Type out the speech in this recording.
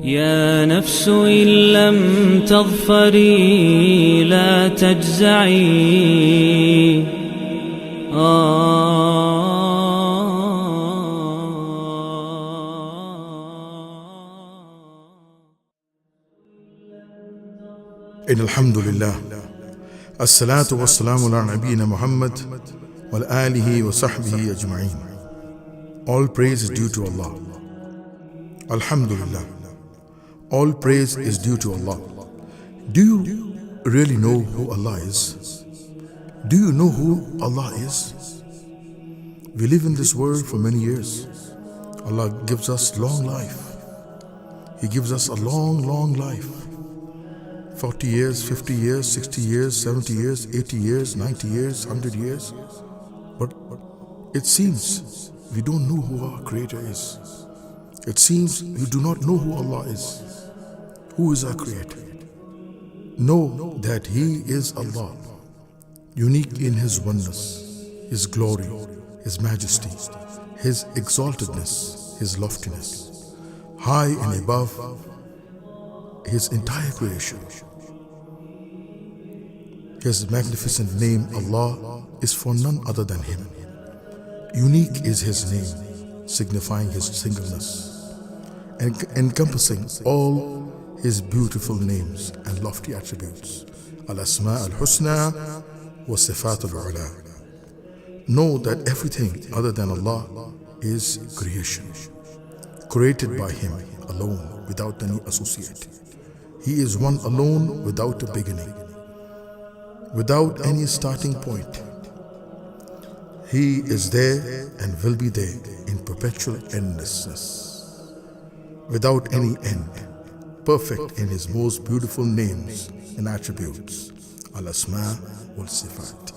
يا نفس إن لم تظفري لا تجزعي. إن الحمد لله الصلاة والسلام على نبينا محمد وآله وصحبه أجمعين. All praise is due to Allah. Alhamdulillah. All praise is due to Allah. Do you really know who Allah is? Do you know who Allah is? We live in this world for many years. Allah gives us long life. He gives us a long life. 40 years, 50 years, 60 years, 70 years, 80 years, 90 years, 100 years. But it seems we don't know who our Creator is. It seems we do not know who Allah is. Who is our Creator? Know that He is Allah, unique in His oneness, His glory, His majesty, His exaltedness, His loftiness, high and above His entire creation. His magnificent name, Allah, is for none other than Him. Unique is His name, signifying His singleness, and encompassing all His beautiful names and lofty attributes. Al-Asma al-Husna wa Sifat al-Ula. Know that everything other than Allah is creation, created by Him alone, without any associate. He is one alone, without a beginning, without any starting point. He is there and will be there in perpetual endlessness, without any end, perfect in His most beautiful names and attributes. Al-Asma wal Sifat.